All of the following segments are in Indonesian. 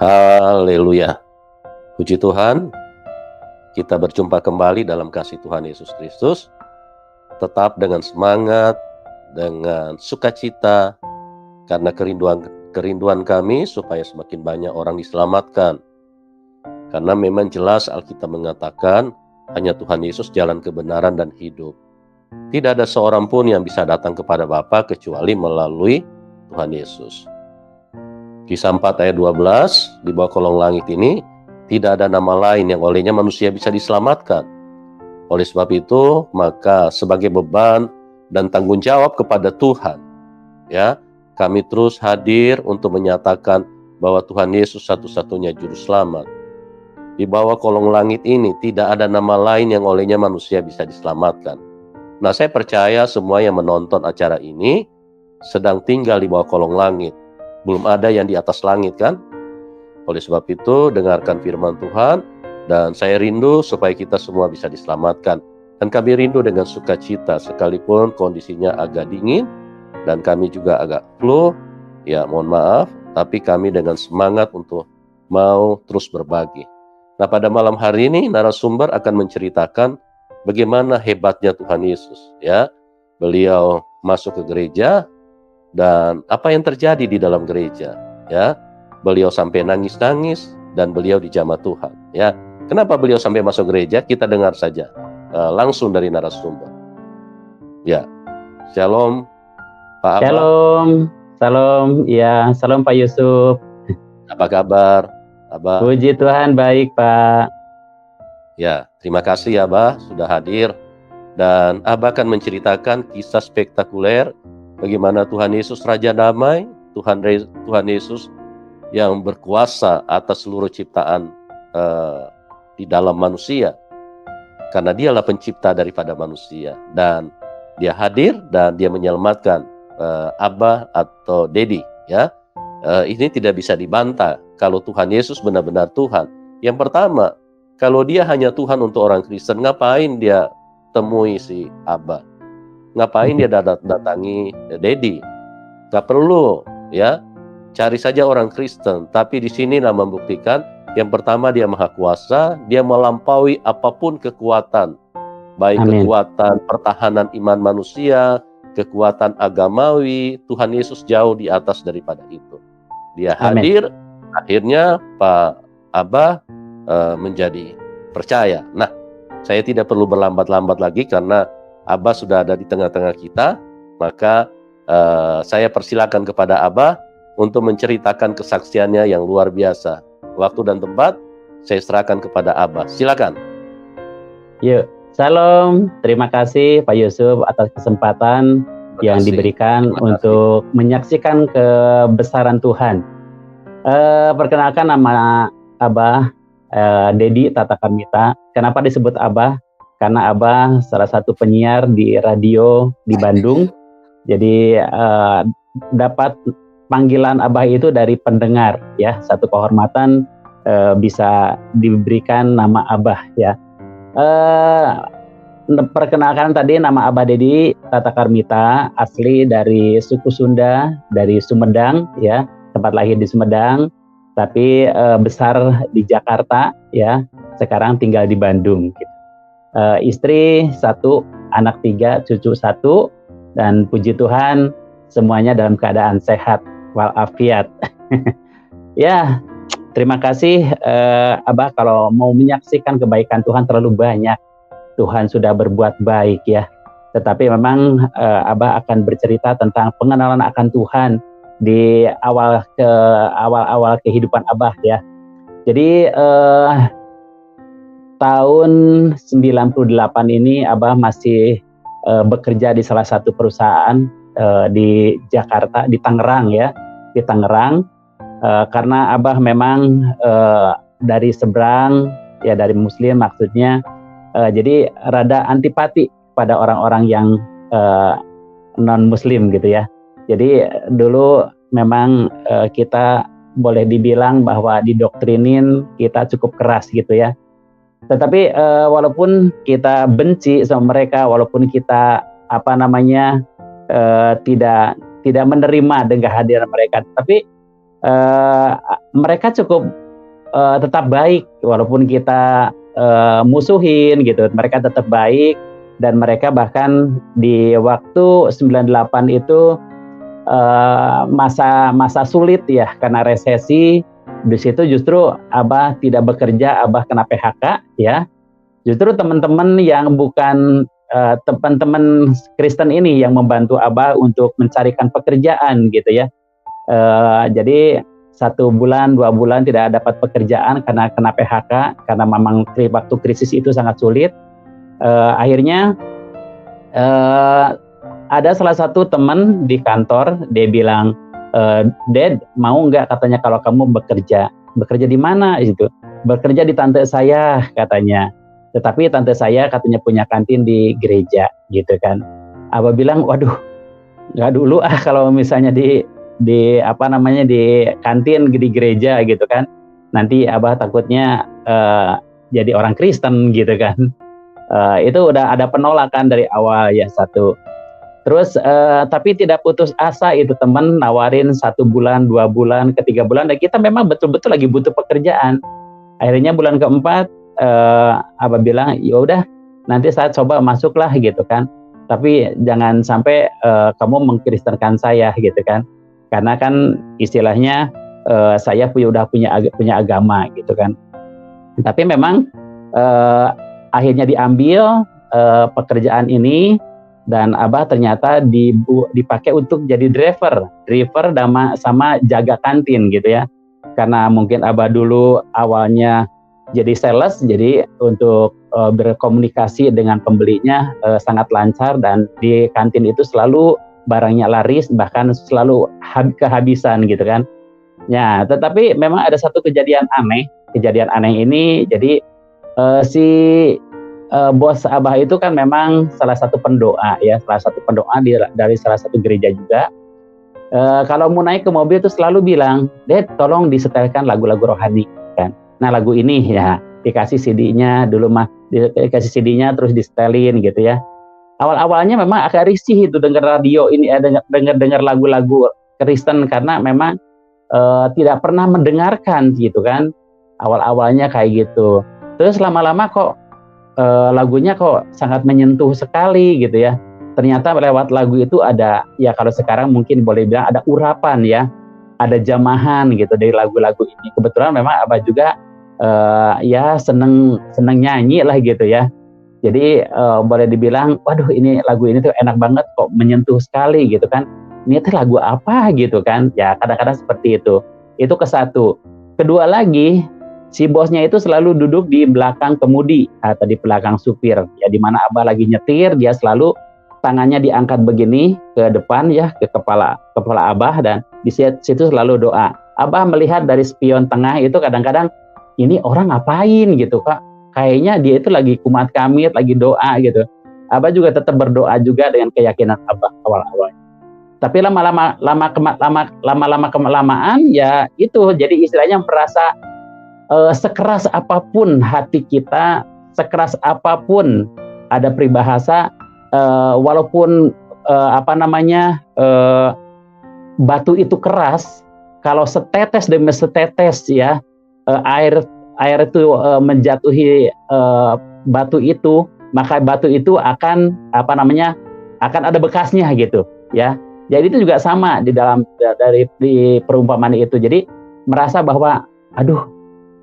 Haleluya. Puji Tuhan, kita berjumpa kembali dalam kasih Tuhan Yesus Kristus, tetap dengan semangat, dengan sukacita, karena kerinduan kami supaya semakin banyak orang diselamatkan. Karena memang jelas Alkitab mengatakan, hanya Tuhan Yesus jalan kebenaran dan hidup. Tidak ada seorang pun yang bisa datang kepada Bapa kecuali melalui Tuhan Yesus. Kisah 4 ayat 12, di bawah kolong langit ini tidak ada nama lain yang olehnya manusia bisa diselamatkan. Oleh sebab itu, maka sebagai beban dan tanggung jawab kepada Tuhan, ya, kami terus hadir untuk menyatakan bahwa Tuhan Yesus satu-satunya juru selamat. Di bawah kolong langit ini tidak ada nama lain yang olehnya manusia bisa diselamatkan. Nah, saya percaya semua yang menonton acara ini sedang tinggal di bawah kolong langit. Belum ada yang di atas langit, kan? Oleh sebab itu, dengarkan firman Tuhan, dan saya rindu supaya kita semua bisa diselamatkan. Dan kami rindu dengan sukacita, sekalipun kondisinya agak dingin, dan kami juga agak flu, ya mohon maaf, tapi kami dengan semangat untuk mau terus berbagi. Nah, pada malam hari ini, narasumber akan menceritakan bagaimana hebatnya Tuhan Yesus, ya. Beliau masuk ke gereja, dan apa yang terjadi di dalam gereja, ya. Beliau sampai nangis-nangis dan beliau dijamah Tuhan, ya. Kenapa beliau sampai masuk gereja? Kita dengar saja langsung dari narasumber. Ya. Shalom Pak Abah. Shalom, salam, ya, salam Pak Yusuf. Apa kabar, Abah? Puji Tuhan, baik Pak. Ya, terima kasih ya Abah sudah hadir. Dan Abah akan menceritakan kisah spektakuler bagaimana Tuhan Yesus Raja Damai, Tuhan Yesus yang berkuasa atas seluruh ciptaan di dalam manusia. Karena dialah pencipta daripada manusia. Dan dia hadir dan dia menyelamatkan Abah atau Dedi. Ya, ini tidak bisa dibantah kalau Tuhan Yesus benar-benar Tuhan. Yang pertama, kalau dia hanya Tuhan untuk orang Kristen, ngapain dia temui si Abah? Ngapain dia datangi Dedi? Gak perlu, ya. Cari saja orang Kristen. Tapi di sini membuktikan, yang pertama dia Maha Kuasa, dia melampaui apapun kekuatan, baik Amin. Kekuatan pertahanan iman manusia, kekuatan agamawi. Tuhan Yesus jauh di atas daripada itu. Dia hadir, akhirnya Pak Abah menjadi percaya. Nah, saya tidak perlu berlambat-lambat lagi karena Abah sudah ada di tengah-tengah kita, maka saya persilakan kepada Abah untuk menceritakan kesaksiannya yang luar biasa. Waktu dan tempat saya serahkan kepada Abah. Silakan. Yuk, salam. Terima kasih Pak Yusuf atas kesempatan yang diberikan untuk menyaksikan kebesaran Tuhan. Perkenalkan, nama Abah Dedi Tata Karmita. Kenapa disebut Abah? Karena Abah salah satu penyiar di radio di Bandung. Jadi dapat panggilan Abah itu dari pendengar, ya. Satu kehormatan bisa diberikan nama Abah, ya. Perkenalkan tadi, nama Abah Dedi Tata Karmita, asli dari suku Sunda, dari Sumedang, ya. Tempat lahir di Sumedang, tapi besar di Jakarta, ya. Sekarang tinggal di Bandung, gitu. Istri 1, anak 3, cucu 1, dan puji Tuhan semuanya dalam keadaan sehat walafiat. Ya, terima kasih Abah. Kalau mau menyaksikan kebaikan Tuhan terlalu banyak. Tuhan sudah berbuat baik, ya. Tetapi memang Abah akan bercerita tentang pengenalan akan Tuhan di awal kehidupan Abah, ya. Jadi tahun 98 ini Abah masih bekerja di salah satu perusahaan di Jakarta, di Tangerang, ya, di Tangerang. Karena Abah memang dari seberang, ya, dari Muslim maksudnya, jadi rada antipati pada orang-orang yang non Muslim, gitu, ya. Jadi dulu memang kita boleh dibilang bahwa didoktrinin kita cukup keras, gitu, ya. Tetapi walaupun kita benci sama mereka, walaupun kita tidak menerima dengan kehadiran mereka, tapi mereka cukup tetap baik walaupun kita musuhin gitu, mereka tetap baik. Dan mereka bahkan di waktu 98 itu masa sulit ya karena resesi. Di situ justru Abah tidak bekerja, Abah kena PHK ya. Justru teman-teman yang bukan teman-teman Kristen ini yang membantu Abah untuk mencarikan pekerjaan gitu ya. Jadi 1 bulan 2 bulan tidak dapat pekerjaan karena kena PHK, karena memang waktu krisis itu sangat sulit. Akhirnya ada salah satu teman di kantor, dia bilang, Dad, mau nggak katanya kalau kamu bekerja di mana itu? Bekerja di tante saya katanya. Tetapi tante saya katanya punya kantin di gereja gitu kan. Abah bilang, waduh, nggak dulu kalau misalnya di kantin di gereja gitu kan. Nanti Abah takutnya jadi orang Kristen gitu kan. Itu udah ada penolakan dari awal ya satu. Terus tapi tidak putus asa itu teman nawarin 1 bulan, 2 bulan, ke-3 bulan, dan kita memang betul-betul lagi butuh pekerjaan. Akhirnya bulan ke-4 Abah bilang, ya udah nanti saya coba masuklah gitu kan. Tapi jangan sampai kamu mengkristenkan saya gitu kan. Karena kan istilahnya saya udah punya agama gitu kan. Tapi memang akhirnya diambil pekerjaan ini, dan Abah ternyata dipakai untuk jadi driver sama jaga kantin gitu ya. Karena mungkin Abah dulu awalnya jadi sales, jadi untuk berkomunikasi dengan pembelinya sangat lancar, dan di kantin itu selalu barangnya laris, bahkan selalu kehabisan gitu kan. Ya, tetapi memang ada satu kejadian aneh ini. Jadi si bos Abah itu kan memang salah satu pendoa dari salah satu gereja juga. Kalau mau naik ke mobil itu selalu bilang, Dad, tolong disetelkan lagu-lagu rohani kan. Nah, lagu ini ya dikasih CD-nya dulu dikasih CD-nya terus disetelin gitu ya. Awal-awalnya memang agak risih itu dengar radio ini, dengar lagu-lagu Kristen, karena memang tidak pernah mendengarkan gitu kan. Awal-awalnya kayak gitu. Terus lama-lama kok lagunya kok sangat menyentuh sekali gitu ya. Ternyata lewat lagu itu ada, ya kalau sekarang mungkin boleh bilang ada urapan ya, ada jamahan gitu dari lagu-lagu ini. Kebetulan memang Abah juga ya seneng nyanyi lah gitu ya. Jadi boleh dibilang, waduh ini lagu ini tuh enak banget kok, menyentuh sekali gitu kan. Ini tuh lagu apa gitu kan? Ya kadang-kadang seperti itu. Itu ke-1. Kedua lagi, si bosnya itu selalu duduk di belakang kemudi atau di belakang supir. Ya di mana Abah lagi nyetir, dia selalu tangannya diangkat begini ke depan ya, ke kepala Abah, dan di situ selalu doa. Abah melihat dari spion tengah itu kadang-kadang, ini orang ngapain gitu Kak? Kayaknya dia itu lagi kumat kamit, lagi doa gitu. Abah juga tetap berdoa juga dengan keyakinan Abah awal-awal. Tapi lama-lama kelamaan ya itu, jadi istilahnya merasa sekeras apapun hati kita, sekeras apapun ada peribahasa, walaupun batu itu keras, kalau setetes demi setetes ya air itu menjatuhi batu itu, maka batu itu akan akan ada bekasnya gitu ya. Jadi itu juga sama di perumpamaan itu. Jadi merasa bahwa aduh,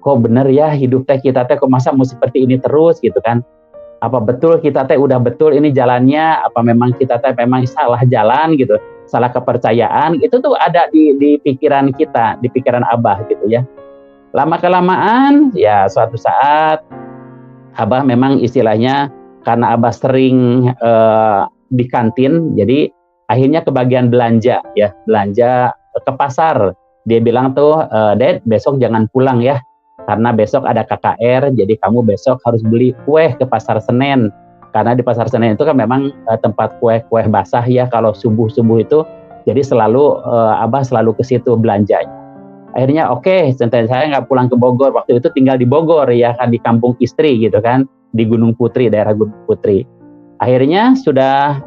kok bener ya hidup kita kok masa mau seperti ini terus gitu kan. Apa betul kita udah betul ini jalannya, apa memang kita memang salah jalan gitu, salah kepercayaan. Itu tuh ada di pikiran kita, di pikiran Abah gitu ya. Lama kelamaan ya suatu saat Abah memang istilahnya karena Abah sering di kantin, jadi akhirnya kebagian belanja ke pasar. Dia bilang tuh, Dad, besok jangan pulang ya, karena besok ada KKR, jadi kamu besok harus beli kue ke Pasar Senen. Karena di Pasar Senen itu kan memang tempat kue basah ya, kalau subuh-subuh itu. Jadi selalu Abah selalu ke situ belanjanya. Akhirnya oke, saya nggak pulang ke Bogor. Waktu itu tinggal di Bogor ya kan, di kampung istri gitu kan, di Gunung Putri, daerah Gunung Putri. Akhirnya sudah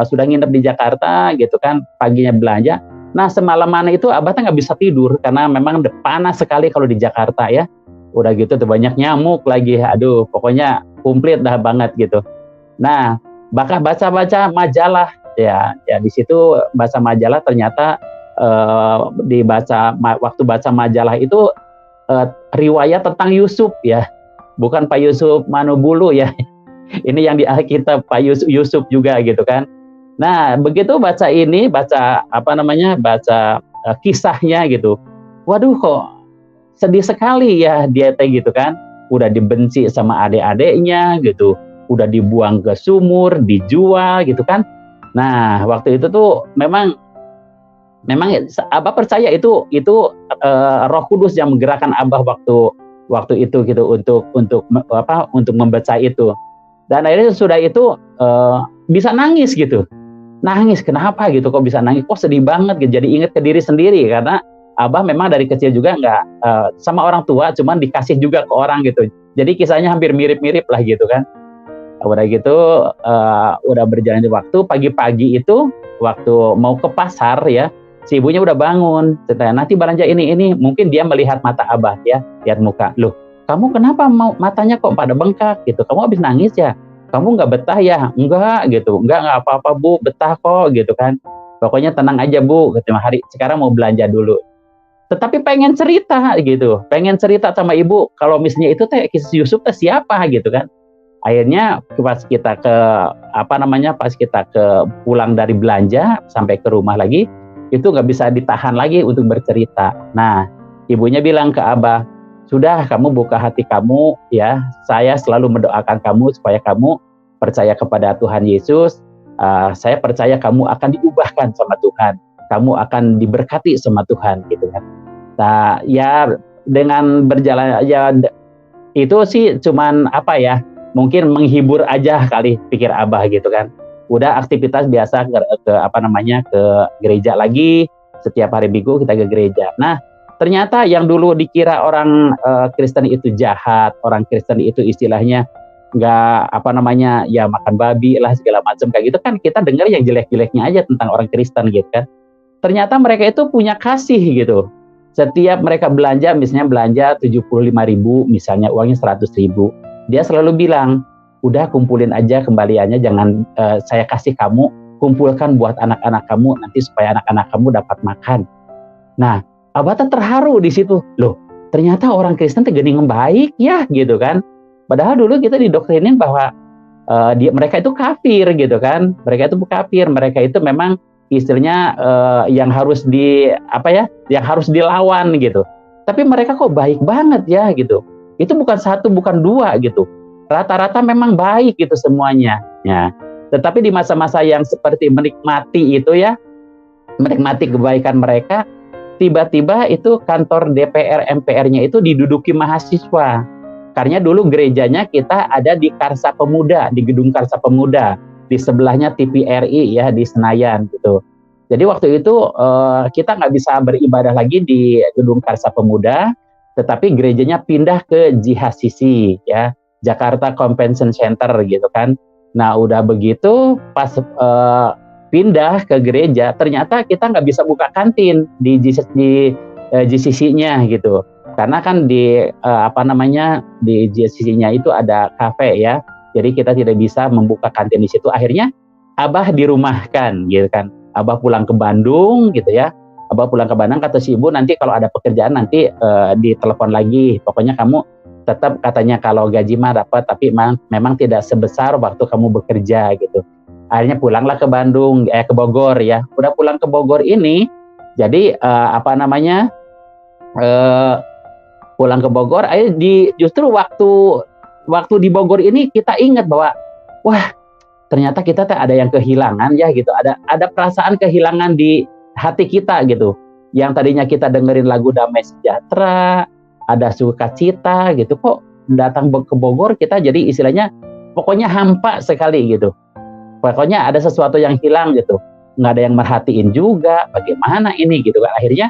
nginep di Jakarta gitu kan, paginya belanja. Nah semalaman itu Abah tuh nggak bisa tidur karena memang panas sekali kalau di Jakarta ya. Udah gitu tuh banyak nyamuk lagi, aduh pokoknya komplit dah banget gitu. Nah bakal baca-baca majalah ya, di situ baca majalah ternyata waktu baca majalah itu riwayat tentang Yusuf ya, bukan Pak Yusuf Manobulu ya. Ini yang di Alkitab Pak Yusuf juga gitu kan. Nah, begitu baca kisahnya gitu. Waduh kok sedih sekali ya dia teh gitu kan. Udah dibenci sama adik-adiknya gitu. Udah dibuang ke sumur, dijual gitu kan. Nah, waktu itu tuh memang Abah percaya itu Roh Kudus yang menggerakkan Abah waktu itu gitu untuk membaca itu. Dan akhirnya sudah itu bisa nangis gitu. Nangis kenapa gitu, kok bisa nangis, kok sedih banget gitu. Jadi ingat ke diri sendiri karena Abah memang dari kecil juga nggak sama orang tua, cuman dikasih juga ke orang gitu. Jadi kisahnya hampir mirip-mirip lah gitu kan. Udah gitu udah berjalan di waktu, pagi-pagi itu waktu mau ke pasar ya, si ibunya udah bangun, katanya nanti belanja ini, mungkin dia melihat mata Abah ya, lihat muka, loh kamu kenapa matanya kok pada bengkak gitu, kamu habis nangis ya, kamu nggak betah ya, enggak gitu, enggak apa-apa Bu, betah kok gitu kan, pokoknya tenang aja Bu, gitu, hari sekarang mau belanja dulu. Tetapi pengen cerita gitu, pengen cerita sama ibu, kalau misalnya itu teh kisah Yusuf teh siapa gitu kan. Akhirnya pas kita pulang dari belanja sampai ke rumah lagi, itu nggak bisa ditahan lagi untuk bercerita. Nah, ibunya bilang ke Abah, sudah kamu buka hati kamu ya, saya selalu mendoakan kamu supaya kamu percaya kepada Tuhan Yesus. Saya percaya kamu akan diubahkan sama Tuhan, kamu akan diberkati sama Tuhan gitu kan. Nah, ya dengan berjalan ya itu sih cuman mungkin menghibur aja kali pikir Abah gitu kan. Udah aktivitas biasa ke gereja lagi, setiap hari Minggu kita ke gereja. Nah, ternyata yang dulu dikira orang Kristen itu jahat, orang Kristen itu istilahnya nggak ya makan babi lah segala macam kayak gitu kan, kita dengar yang jelek-jeleknya aja tentang orang Kristen gitu kan. Ternyata mereka itu punya kasih gitu. Setiap mereka belanja, misalnya belanja 75.000, misalnya uangnya 100.000. Dia selalu bilang, udah kumpulin aja kembaliannya, jangan saya kasih kamu, kumpulkan buat anak-anak kamu, nanti supaya anak-anak kamu dapat makan. Nah, Abah terharu di situ. Loh, ternyata orang Kristen gening baik ya, gitu kan. Padahal dulu kita didoktrinin bahwa mereka itu kafir gitu kan. Mereka itu kafir, mereka itu memang istilahnya yang harus yang harus dilawan gitu. Tapi mereka kok baik banget ya gitu. Itu bukan satu, bukan dua gitu. Rata-rata memang baik gitu semuanya. Ya. Tetapi di masa-masa yang seperti menikmati kebaikan mereka, tiba-tiba itu kantor DPR MPR-nya itu diduduki mahasiswa. Karena dulu gerejanya kita ada di Karsa Pemuda, di gedung Karsa Pemuda, di sebelahnya TVRI ya di Senayan gitu. Jadi waktu itu kita nggak bisa beribadah lagi di gedung Karsa Pemuda, tetapi gerejanya pindah ke JHCC ya, Jakarta Convention Center gitu kan. Nah udah begitu pas pindah ke gereja, ternyata kita nggak bisa buka kantin di JCC-nya gitu, karena kan di di JCC-nya itu ada kafe ya, jadi kita tidak bisa membuka kantin di situ. Akhirnya Abah dirumahkan gitu kan, Abah pulang ke Bandung gitu ya. Abah pulang ke Bandung, kata si ibu, nanti kalau ada pekerjaan nanti ditelepon lagi. Pokoknya kamu tetap, katanya kalau gaji mah dapat, tapi memang tidak sebesar waktu kamu bekerja gitu. Akhirnya pulanglah ke Bandung, ke Bogor ya. Udah pulang ke Bogor ini, jadi pulang ke Bogor, justru waktu di Bogor ini kita ingat bahwa wah ternyata kita ada yang kehilangan ya gitu. Ada perasaan kehilangan di hati kita gitu, yang tadinya kita dengerin lagu Damai Sejahtera, ada sukacita gitu, kok datang ke Bogor kita jadi istilahnya pokoknya hampa sekali gitu, pokoknya ada sesuatu yang hilang gitu, nggak ada yang merhatiin juga, bagaimana ini gitu kan. Akhirnya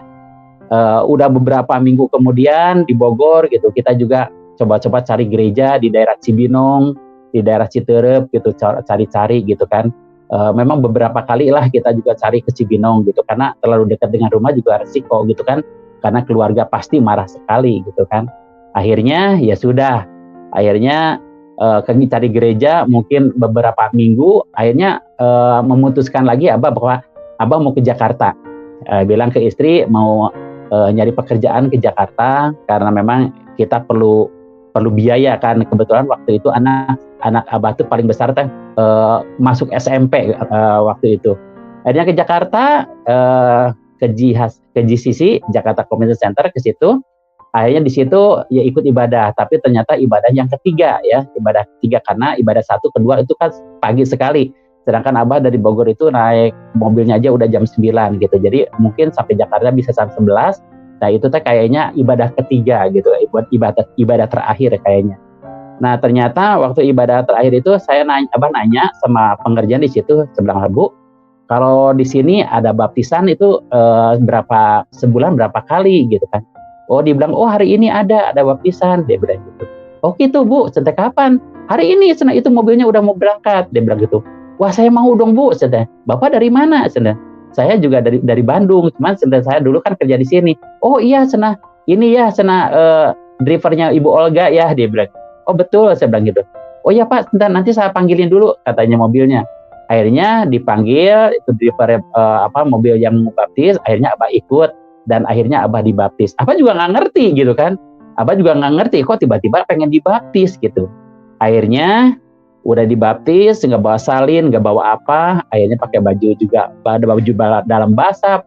udah beberapa minggu kemudian di Bogor gitu, kita juga coba-coba cari gereja di daerah Cibinong, di daerah Citerep gitu, cari-cari gitu kan. Memang beberapa kali lah kita juga cari ke Cibinong gitu, karena terlalu dekat dengan rumah juga resiko gitu kan, karena keluarga pasti marah sekali gitu kan. Akhirnya ya sudah, akhirnya kami cari gereja mungkin beberapa minggu, akhirnya memutuskan lagi Abah bahwa Abah mau ke Jakarta. Bilang ke istri mau nyari pekerjaan ke Jakarta karena memang kita perlu biaya kan. Kebetulan waktu itu anak Abah tuh paling besar teh masuk SMP waktu itu. Akhirnya ke Jakarta, ke GCC Jakarta Community Center, ke situ. Akhirnya di situ ya ikut ibadah, tapi ternyata ibadah yang ketiga ya, ibadah ketiga, karena ibadah 1, kedua itu kan pagi sekali. Sedangkan Abah dari Bogor itu naik mobilnya aja udah jam 9 gitu. Jadi mungkin sampai Jakarta bisa jam 11. Nah itu teh kayaknya ibadah ketiga gitu, ibadah terakhir kayaknya. Nah ternyata waktu ibadah terakhir itu Abah nanya sama pengerjaan di situ, sebelah Bu, kalau di sini ada baptisan itu sebulan berapa kali gitu kan? Oh dibilang, oh hari ini ada baptisan, dia bilang gitu. Oh gitu Bu, sampai kapan? Hari ini, senang itu mobilnya udah mau berangkat, dia bilang gitu. Wah saya mau dong Bu, senang. Bapak dari mana? Senang. Saya juga dari Bandung, cuman saya dulu kan kerja di sini. Oh iya senang, ini ya senang drivernya Ibu Olga ya, dia bilang. Oh betul, saya bilang gitu. Oh ya Pak, sebentar nanti saya panggilin dulu, katanya mobilnya. Akhirnya dipanggil, itu driver mobil yang baptis, akhirnya Abah ikut. Dan akhirnya Abah dibaptis. Abah juga nggak ngerti gitu kan. Abah juga nggak ngerti kok tiba-tiba pengen dibaptis gitu. Akhirnya udah dibaptis, nggak bawa salin, nggak bawa apa. Akhirnya pakai baju juga, ada baju dalam basah,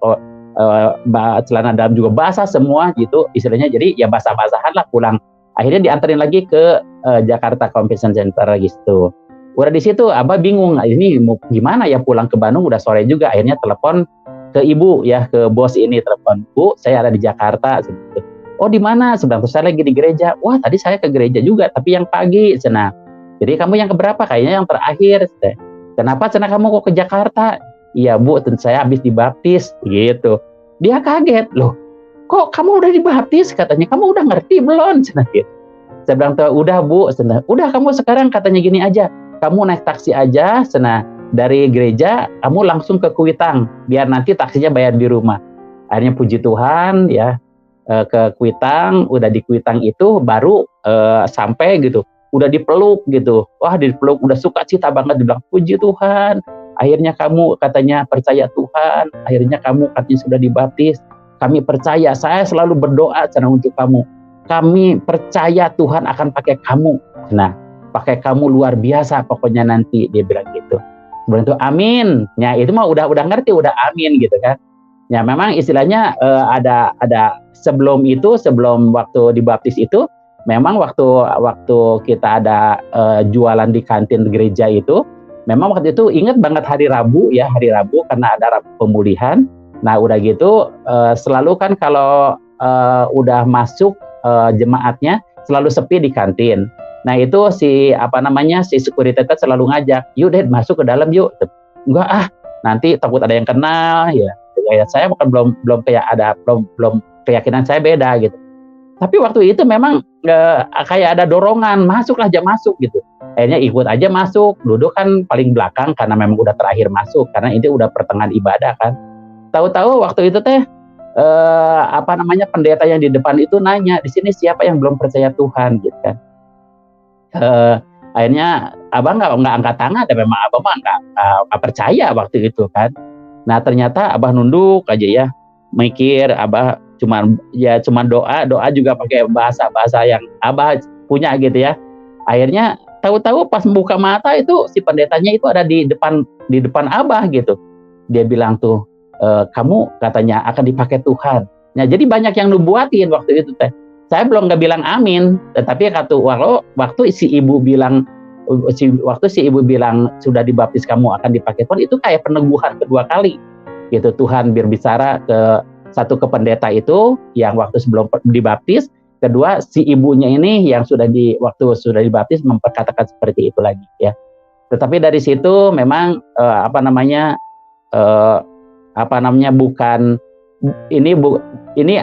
celana dalam juga basah semua gitu istilahnya. Jadi ya basah-basahan lah pulang. Akhirnya dianterin lagi ke Jakarta Convention Center gitu. Udah di situ Abah bingung, ini mau gimana ya pulang ke Bandung, udah sore juga. Akhirnya telepon ke ibu ya, ke bos ini, telepon, Bu, saya ada di Jakarta. Oh di mana? Sebentar, saya lagi di gereja. Wah tadi saya ke gereja juga, tapi yang pagi. Cena. Jadi kamu yang keberapa? Kayaknya yang terakhir. Kenapa Cena kamu kok ke Jakarta? Iya Bu, saya habis dibaptis gitu. Dia kaget, loh kok kamu udah dibaptis? Katanya kamu udah ngerti belum? Cena gitu. Saya bilang udah Bu. Cena. Udah kamu sekarang katanya gini aja, kamu naik taksi aja, Cena. Dari gereja kamu langsung ke Kuitang biar nanti taksinya bayar di rumah. Akhirnya puji Tuhan ya, ke Kuitang. Udah di Kuitang itu baru sampai gitu, udah dipeluk gitu. Wah dipeluk udah sukacita banget, dibilang puji Tuhan, akhirnya kamu katanya percaya Tuhan, akhirnya kamu katanya sudah dibaptis. Kami percaya, saya selalu berdoa untuk kamu, kami percaya Tuhan akan pakai kamu. Nah pakai kamu luar biasa pokoknya nanti, dia bilang gitu. Sebelum itu amin. Ya itu mah udah ngerti, udah amin gitu kan. Ya memang istilahnya ada sebelum waktu dibaptis itu, memang waktu kita ada jualan di kantin gereja itu, memang waktu itu ingat banget hari Rabu karena ada Rabu pemulihan. Nah udah gitu selalu kan kalau udah masuk jemaatnya selalu sepi di kantin. Nah itu si security selalu ngajak, yuk deh masuk ke dalam yuk. Enggak nanti takut ada yang kenal ya. Saya bukan belum keyakinan saya beda gitu. Tapi waktu itu memang kayak ada dorongan, masuklah aja masuk gitu. Akhirnya ikut aja masuk, duduk kan paling belakang karena memang udah terakhir masuk, karena ini udah pertengahan ibadah kan. Tahu-tahu waktu itu teh pendeta yang di depan itu nanya, di sini siapa yang belum percaya Tuhan gitu kan. Akhirnya Abah nggak angkat tangan, dan memang Abah mah nggak percaya waktu itu kan. Nah ternyata Abah nunduk aja ya, mikir. Abah cuman doa juga pakai bahasa yang Abah punya gitu ya. Akhirnya tahu-tahu pas membuka mata itu si pendetanya itu ada di depan Abah gitu. Dia bilang tuh, kamu katanya akan dipakai Tuhan. Nah jadi banyak yang nubuatin waktu itu teh. Saya belum nggak bilang amin, tetapi waktu si ibu bilang sudah dibaptis kamu akan dipakai Tuhan, itu kayak peneguhan kedua kali gitu. Tuhan berbicara ke pendeta itu yang waktu sebelum dibaptis, kedua si ibunya ini yang waktu sudah dibaptis memperkatakan seperti itu lagi ya. Tetapi dari situ memang bukan ini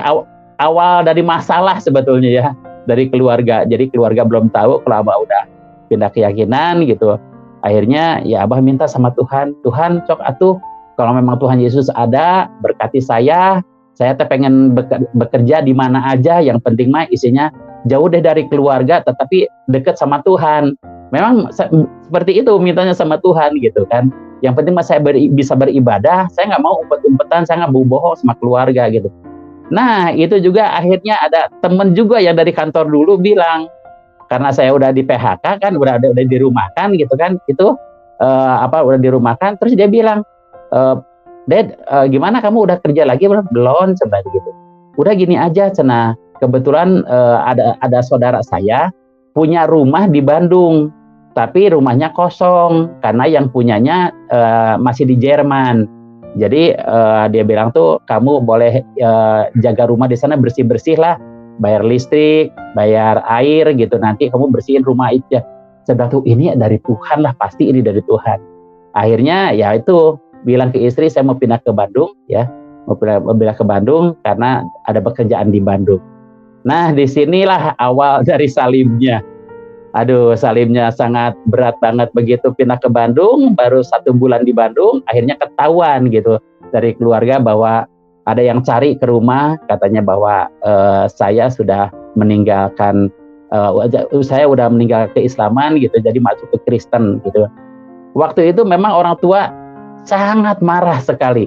awal dari masalah sebetulnya ya, dari keluarga. Jadi keluarga belum tahu kalau Abah udah pindah keyakinan gitu. Akhirnya ya Abah minta sama Tuhan, Tuhan sok atuh kalau memang Tuhan Yesus ada, berkati saya teh pengen bekerja di mana aja, yang penting mah isinya jauh deh dari keluarga tetapi dekat sama Tuhan. Memang seperti itu mintanya sama Tuhan gitu kan. Yang penting mah saya bisa beribadah, saya nggak mau umpet-umpetan, saya nggak mau bohong sama keluarga gitu. Nah itu juga akhirnya ada temen juga yang dari kantor dulu bilang, karena saya udah di PHK kan, udah dirumahkan gitu kan, itu udah dirumahkan, terus dia bilang, Ded, gimana kamu udah kerja lagi belum? Coba gitu. Udah gini aja, cenah. Kebetulan ada saudara saya punya rumah di Bandung, tapi rumahnya kosong karena yang punyanya masih di Jerman. Jadi dia bilang tuh kamu boleh jaga rumah di sana, bersih-bersih lah, bayar listrik, bayar air gitu. Nanti kamu bersihin rumah itu. Saya bilang tuh ini dari Tuhan lah, pasti ini dari Tuhan. Akhirnya ya itu bilang ke istri saya mau pindah ke Bandung ya, mau pindah ke Bandung karena ada pekerjaan di Bandung. Nah disinilah awal dari salimnya. Aduh salimnya sangat berat banget, begitu pindah ke Bandung baru 1 bulan di Bandung akhirnya ketahuan gitu dari keluarga bahwa ada yang cari ke rumah, katanya bahwa saya sudah meninggalkan saya udah meninggal keislaman gitu, jadi masuk ke Kristen gitu. Waktu itu memang orang tua sangat marah sekali.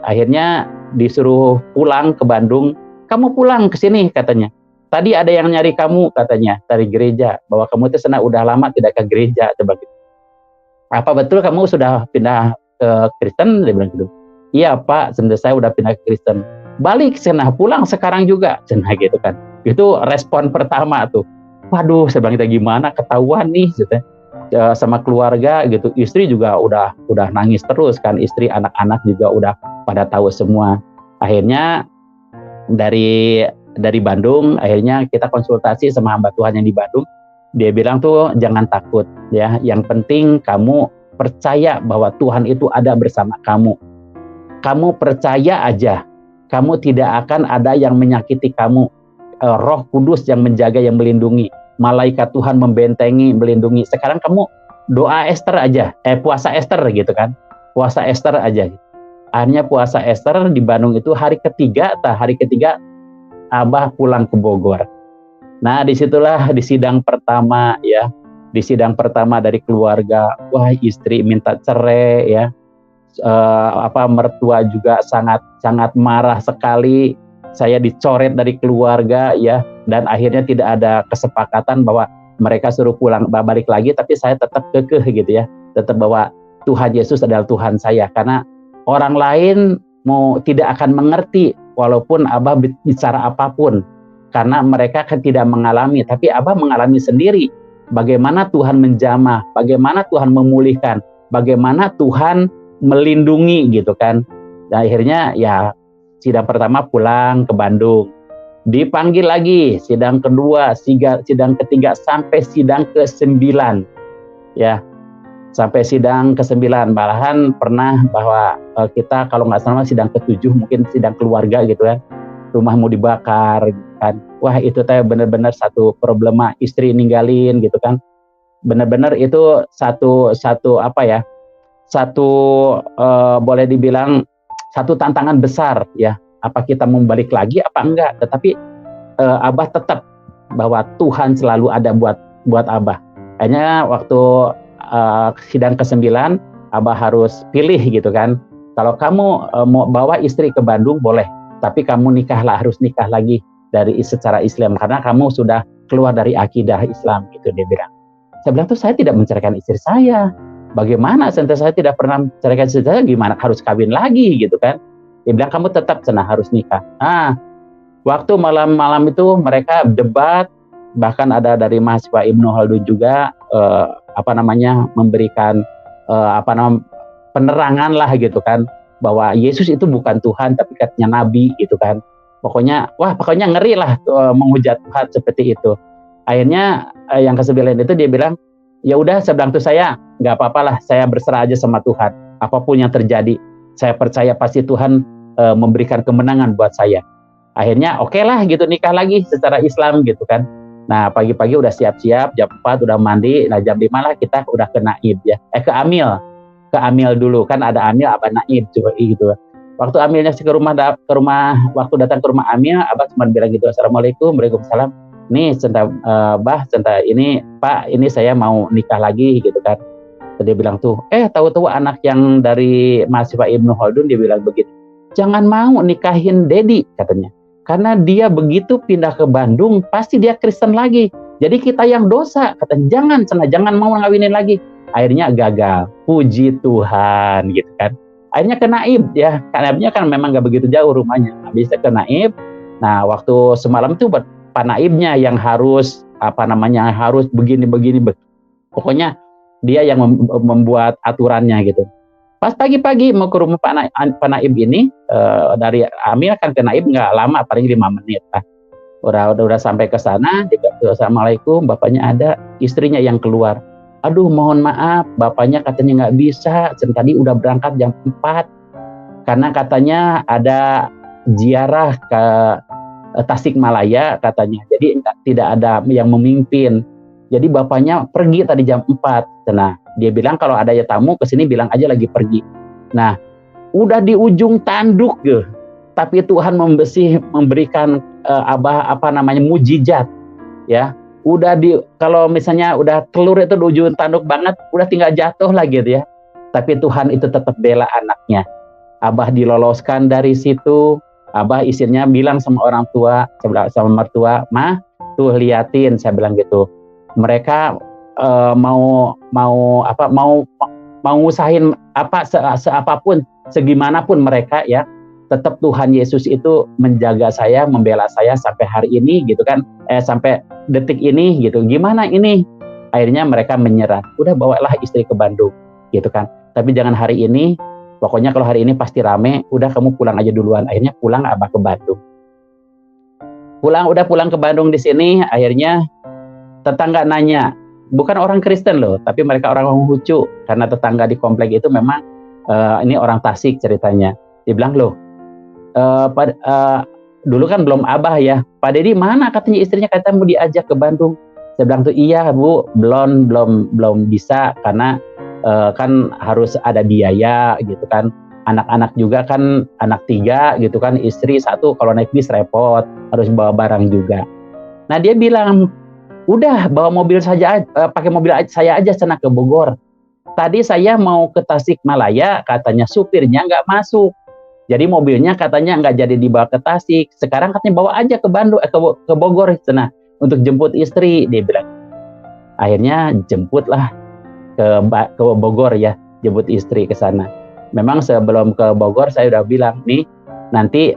Akhirnya disuruh pulang ke Bandung. Kamu pulang ke sini katanya. Tadi ada yang nyari kamu katanya dari gereja, bahwa kamu itu udah lama tidak ke gereja. Coba gitu. Apa betul kamu sudah pindah ke Kristen? Dia bilang gitu. Iya Pak, sebenarnya saya udah pindah ke Kristen. Balik sana, pulang sekarang juga. Sana gitu kan. Itu respon pertama tuh. Waduh, saya bilang gimana ketahuan nih gitu. Sama keluarga gitu, istri juga udah nangis terus kan, istri anak-anak juga udah pada tahu semua. Akhirnya dari Bandung, akhirnya kita konsultasi sama hamba Tuhan yang di Bandung. Dia bilang tuh jangan takut ya, yang penting kamu percaya bahwa Tuhan itu ada bersama kamu. Kamu percaya aja, kamu tidak akan ada yang menyakiti kamu. Roh Kudus yang menjaga, yang melindungi. Malaikat Tuhan membentengi, melindungi. Sekarang kamu doa Esther aja, puasa Esther gitu kan, puasa Esther aja. Akhirnya puasa Esther di Bandung itu hari ketiga Abah pulang ke Bogor. Nah disitulah di sidang pertama ya, di sidang pertama dari keluarga, wah istri minta cerai ya, mertua juga sangat marah sekali. Saya dicoret dari keluarga ya, dan akhirnya tidak ada kesepakatan bahwa mereka suruh pulang balik lagi, tapi saya tetap kekeh gitu ya, tetap bahwa Tuhan Yesus adalah Tuhan saya, karena orang lain tidak akan mengerti walaupun Abah bicara apapun, karena mereka kan tidak mengalami, tapi Abah mengalami sendiri bagaimana Tuhan menjamah, bagaimana Tuhan memulihkan, bagaimana Tuhan melindungi gitu kan. Dan akhirnya ya sidang pertama pulang ke Bandung, dipanggil lagi sidang kedua, sidang ketiga, sampai sidang ke-9 ya, sampai sidang ke-9. Malahan pernah bahwa kita kalau nggak salah sidang ke-7 mungkin sidang keluarga gitu kan, rumah mau dibakar kan. Wah itu teh benar-benar satu problema, istri ninggalin gitu kan, benar-benar itu satu boleh dibilang satu tantangan besar ya, apa kita mau balik lagi apa enggak. Tetapi Abah tetap bahwa Tuhan selalu ada buat Abah. Akhirnya waktu sidang ke-9 Abah harus pilih gitu kan, kalau kamu mau bawa istri ke Bandung boleh, tapi kamu harus nikah lagi dari secara Islam, karena kamu sudah keluar dari akidah Islam gitu, dia bilang. Saya bilang tuh saya tidak menceraikan istri saya. Bagaimana saya tidak pernah menceraikan istri saya, gimana harus kawin lagi gitu kan. Dia bilang kamu tetap harus nikah. Nah, waktu malam-malam itu mereka debat, bahkan ada dari mahasiswa Ibnu Khaldun juga memberikan penerangan lah gitu kan, bahwa Yesus itu bukan Tuhan tapi katanya nabi gitu kan. Pokoknya ngeri lah menghujat Tuhan seperti itu. Akhirnya yang ke-9 itu dia bilang, ya udah, saya bilang tuh saya nggak apa-apa lah, saya berserah aja sama Tuhan, apapun yang terjadi saya percaya pasti Tuhan memberikan kemenangan buat saya. Akhirnya oke lah gitu, nikah lagi secara Islam gitu kan. Nah, pagi-pagi udah siap-siap, jam 4 udah mandi, nah jam 5 lah kita udah ke Naib ya. Ke Amil dulu, kan ada Amil, Abah Naib coba gitu. Waktu Amilnya waktu datang ke rumah Amil, Abah cuma bilang gitu, Assalamualaikum, Waalaikumsalam. Nih, Bah, ini Pak, ini saya mau nikah lagi gitu kan. Dia bilang tuh, tahu-tahu anak yang dari mahasiswa Ibnu Khaldun dia bilang begitu. Jangan mau nikahin Dedi katanya. Karena dia begitu pindah ke Bandung, pasti dia Kristen lagi. Jadi kita yang dosa, katanya jangan mau ngawinin lagi. Akhirnya gagal. Puji Tuhan gitu kan. Akhirnya ke Naib ya. Naibnya kan memang gak begitu jauh rumahnya. Habis ke Naib. Nah, waktu semalam itu Pak Naibnya yang harus harus begini. Pokoknya dia yang membuat aturannya gitu. Pas pagi-pagi mau ke rumah Pak Naib ini, dari Amil kan ke Naib nggak lama, paling 5 menit lah. Udah sampai ke sana, Assalamualaikum, bapaknya ada, istrinya yang keluar. Aduh, mohon maaf, bapaknya katanya nggak bisa, tadi udah berangkat jam 4, karena katanya ada ziarah ke Tasikmalaya katanya, jadi tidak ada yang memimpin. Jadi bapaknya pergi tadi jam 4. Nah, dia bilang kalau ada tamu kesini bilang aja lagi pergi. Nah, udah di ujung tanduk gitu. Tapi Tuhan memberikan mujizat ya. Kalau misalnya udah telur itu di ujung tanduk banget, udah tinggal jatuh lagi gitu ya. Tapi Tuhan itu tetap bela anaknya. Abah diloloskan dari situ. Abah istrinya bilang sama orang tua, sama mertua, "Mah, tuh liatin," saya bilang gitu. Mereka mau usahain seapapun, segimanapun mereka ya, tetap Tuhan Yesus itu menjaga saya, membela saya sampai hari ini gitu kan, sampai detik ini gitu. Gimana ini? Akhirnya mereka menyerah. Udah bawalah istri ke Bandung gitu kan. Tapi jangan hari ini, pokoknya kalau hari ini pasti rame, udah kamu pulang aja duluan. Akhirnya pulang Abah ke Bandung. Pulang ke Bandung di sini, akhirnya tetangga nanya, bukan orang Kristen loh, tapi mereka orang Konghucu, karena tetangga di komplek itu memang ini orang Tasik ceritanya. Dia bilang, loh, dulu kan belum Abah ya, Pak Dedi mana katanya istrinya mau diajak ke Bandung. Saya bilang tuh, iya Bu, belum bisa, karena kan harus ada biaya gitu kan. Anak-anak juga kan, anak 3 gitu kan, istri 1, kalau naik bis repot, harus bawa barang juga. Nah dia bilang, udah bawa mobil saja, pakai mobil saya aja sana ke Bogor. Tadi saya mau ke Tasikmalaya, katanya supirnya nggak masuk. Jadi mobilnya katanya nggak jadi dibawa ke Tasik. Sekarang katanya bawa aja ke Bandung, ke Bogor sana untuk jemput istri, dia bilang. Akhirnya jemputlah ke Bogor ya, jemput istri ke sana. Memang sebelum ke Bogor saya udah bilang, nih nanti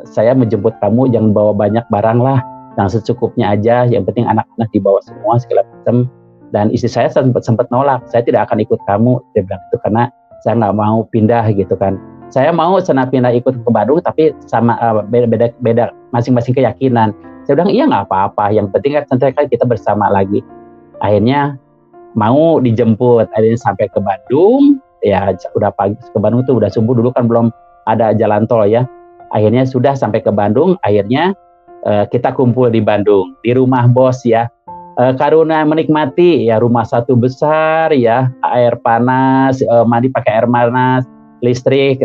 saya menjemput kamu jangan bawa banyak barang lah, yang secukupnya aja, yang penting anak-anak dibawa semua segala macam. Dan istri saya sempat nolak, saya tidak akan ikut kamu, dia bilang itu, karena saya nggak mau pindah gitu kan. Saya mau pindah ikut ke Bandung, tapi sama beda masing-masing keyakinan. Saya bilang iya nggak apa-apa, yang penting kan nanti kita bersama lagi. Akhirnya mau dijemput, akhirnya sampai ke Bandung, ya udah pagi ke Bandung tuh udah subuh, dulu kan belum ada jalan tol ya. Akhirnya sudah sampai ke Bandung, akhirnya kita kumpul di Bandung, di rumah bos ya. Karena menikmati ya rumah satu besar ya, air panas, mandi pakai air panas, listrik,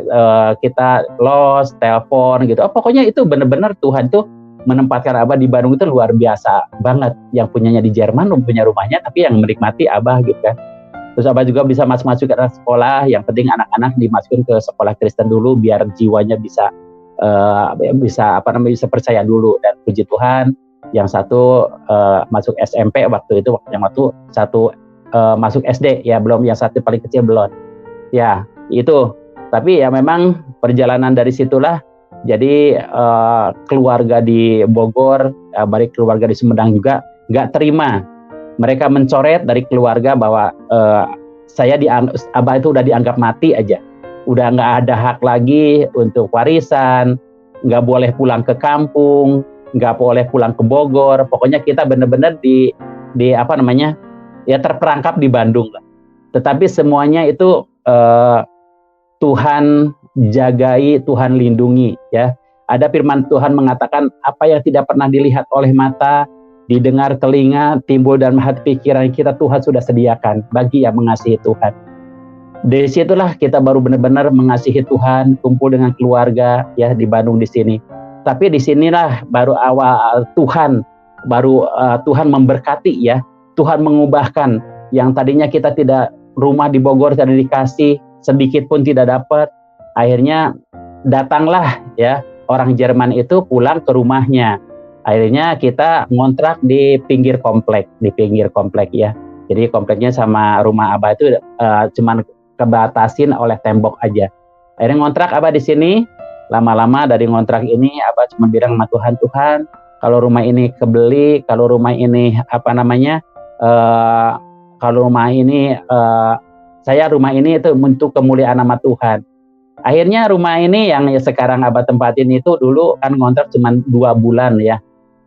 kita los, telepon gitu. Pokoknya itu benar-benar Tuhan tuh menempatkan Abah di Bandung itu luar biasa banget. Yang punyanya di Jerman punya rumahnya, tapi yang menikmati Abah gitu kan. Terus Abah juga bisa masuk ke sekolah, yang penting anak-anak dimasukin ke sekolah Kristen dulu biar jiwanya bisa bisa percaya dulu. Dan puji Tuhan, yang satu masuk SMP waktu itu, yang satu masuk SD ya, belum, yang satu paling kecil belum. Ya, itu. Tapi ya memang perjalanan dari situlah, jadi keluarga di Bogor, balik keluarga di Sumedang juga nggak terima. Mereka mencoret dari keluarga bahwa Abah itu udah dianggap mati aja. Udah nggak ada hak lagi untuk warisan, nggak boleh pulang ke kampung, nggak boleh pulang ke Bogor. Pokoknya kita benar-benar ya terperangkap di Bandung lah. Tetapi semuanya itu Tuhan jagai, Tuhan lindungi ya. Ada firman Tuhan mengatakan, apa yang tidak pernah dilihat oleh mata, didengar telinga, timbul dalam hati pikiran kita, Tuhan sudah sediakan bagi yang mengasihi Tuhan. Dari situlah kita baru benar-benar mengasihi Tuhan, kumpul dengan keluarga ya di Bandung di sini. Tapi di sinilah baru awal Tuhan memberkati ya. Tuhan mengubahkan yang tadinya kita tidak, rumah di Bogor tidak dikasih, sedikit pun tidak dapat. Akhirnya datanglah ya orang Jerman itu pulang ke rumahnya. Akhirnya kita ngontrak di pinggir komplek ya. Jadi kompleknya sama rumah Abah itu cuman kebatasin oleh tembok aja. Akhirnya ngontrak Abah di sini. Lama-lama dari ngontrak ini Abah cuma bilang sama Tuhan, Tuhan, kalau rumah ini kebeli, kalau rumah ini saya rumah ini itu untuk kemuliaan nama Tuhan. Akhirnya rumah ini yang sekarang Abah tempatin itu dulu kan ngontrak cuma 2 bulan ya.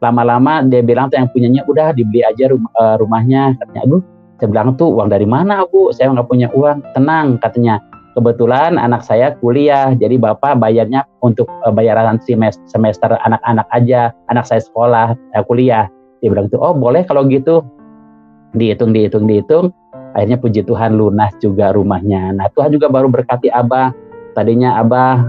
Lama-lama dia bilang tuh yang punyanya, udah dibeli aja rumahnya. Katanya, aduh, saya bilang tuh uang dari mana Bu? Saya nggak punya uang. Tenang katanya. Kebetulan anak saya kuliah, jadi Bapak bayarnya untuk bayaran semester anak-anak aja. Anak saya sekolah, kuliah. Dia bilang tuh, oh boleh kalau gitu. Dihitung. Akhirnya puji Tuhan lunas juga rumahnya. Nah Tuhan juga baru berkati Abah. Tadinya Abah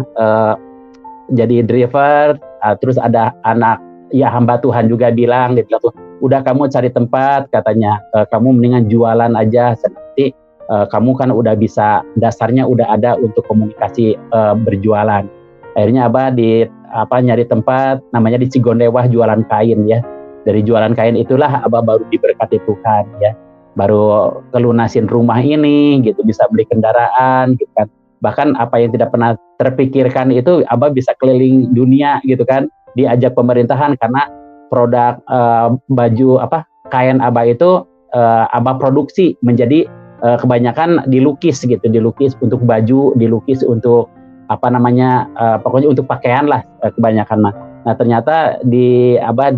jadi driver, terus ada anak, ya hamba Tuhan juga bilang, dia bilang tuh, udah kamu cari tempat, katanya, kamu mendingan jualan aja, nanti kamu kan udah bisa, dasarnya udah ada untuk komunikasi berjualan. Akhirnya Abah nyari tempat, namanya di Cigondewah, jualan kain ya. Dari jualan kain itulah Abah baru diberkati Tuhan ya. Baru kelunasin rumah ini gitu, bisa beli kendaraan gitu kan. Bahkan apa yang tidak pernah terpikirkan itu Abah bisa keliling dunia gitu kan. Diajak pemerintahan karena produk baju kain Abah itu Abah produksi menjadi kebanyakan dilukis untuk baju, dilukis untuk pokoknya untuk pakaian lah kebanyakan mah. Nah ternyata Abah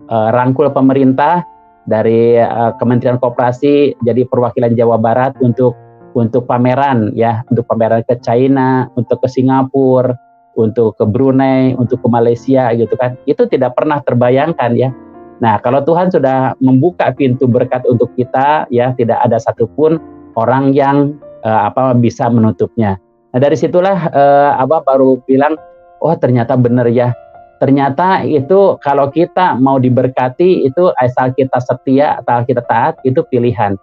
rangkul pemerintah dari Kementerian Koperasi jadi perwakilan Jawa Barat untuk pameran ya, untuk pameran ke China, untuk ke Singapura, untuk ke Brunei, untuk ke Malaysia gitu kan. Itu tidak pernah terbayangkan ya. Nah, kalau Tuhan sudah membuka pintu berkat untuk kita, ya tidak ada satupun orang yang bisa menutupnya. Nah, dari situlah Abah baru bilang, oh ternyata benar ya. Ternyata itu kalau kita mau diberkati itu asal kita setia, asal kita taat, itu pilihan,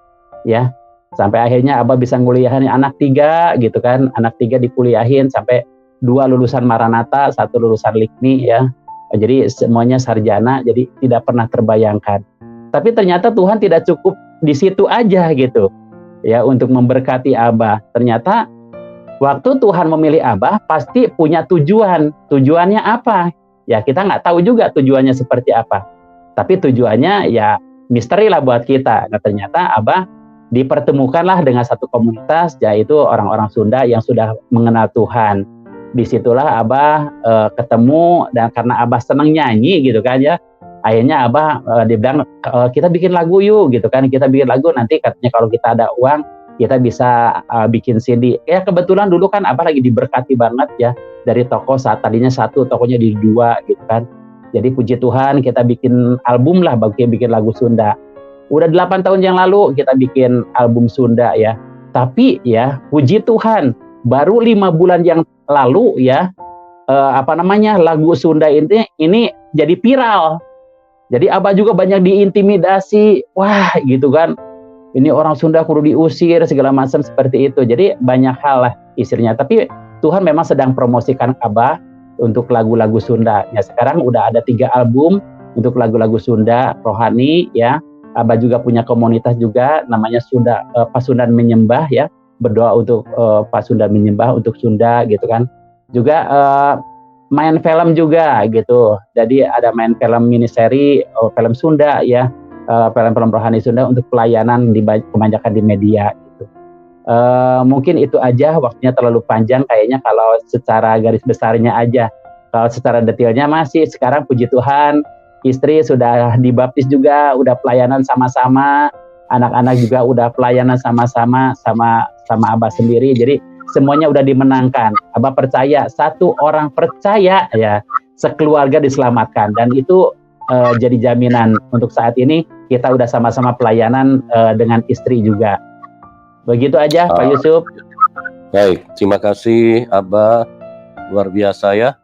ya. Sampai akhirnya Abah bisa nguliahin anak 3 gitu kan, anak 3 dikuliahin sampai 2 lulusan Maranatha, 1 lulusan Likmi ya. Jadi semuanya sarjana, jadi tidak pernah terbayangkan. Tapi ternyata Tuhan tidak cukup di situ aja gitu ya untuk memberkati Abah. Ternyata waktu Tuhan memilih Abah pasti punya tujuan. Tujuannya apa? Ya kita nggak tahu juga tujuannya seperti apa. Tapi tujuannya ya misteri lah buat kita. Nah ternyata Abah dipertemukanlah dengan satu komunitas, yaitu orang-orang Sunda yang sudah mengenal Tuhan. Disitulah Abah ketemu, dan karena Abah senang nyanyi gitu kan ya, akhirnya Abah dia bilang kita bikin lagu yuk gitu kan, kita bikin lagu, nanti katanya kalau kita ada uang kita bisa bikin CD. Ya kebetulan dulu kan Abah lagi diberkati banget ya, dari toko saat tadinya 1, tokonya di 2 gitu kan. Jadi puji Tuhan kita bikin album lah, bikin lagu Sunda. Udah 8 tahun yang lalu kita bikin album Sunda ya. Tapi ya puji Tuhan baru 5 bulan yang lalu ya lagu Sunda ini jadi viral. Jadi Abah juga banyak diintimidasi, wah gitu kan, ini orang Sunda kudu diusir segala macam seperti itu. Jadi banyak hal lah istilahnya. Tapi Tuhan memang sedang promosikan Abah untuk lagu-lagu Sunda. Ya sekarang udah ada 3 album untuk lagu-lagu Sunda rohani ya. Abah juga punya komunitas juga namanya Pasundan Menyembah ya. Berdoa untuk Pasundan Menyembah untuk Sunda gitu kan. Juga main film juga gitu. Jadi ada main film miniseri, film Sunda ya, film-film rohani Sunda untuk pelayanan kebanyakan di media gitu. Mungkin itu aja, waktunya terlalu panjang kayaknya kalau secara garis besarnya aja. Kalau secara detailnya masih sekarang puji Tuhan istri sudah dibaptis juga, udah pelayanan sama-sama, anak-anak juga udah pelayanan sama-sama sama Abah sendiri. Jadi semuanya udah dimenangkan. Abah percaya, satu orang percaya ya sekeluarga diselamatkan, dan itu jadi jaminan. Untuk saat ini kita udah sama-sama pelayanan dengan istri juga. Begitu aja Pak Yusuf. Baik, terima kasih Abah, luar biasa ya.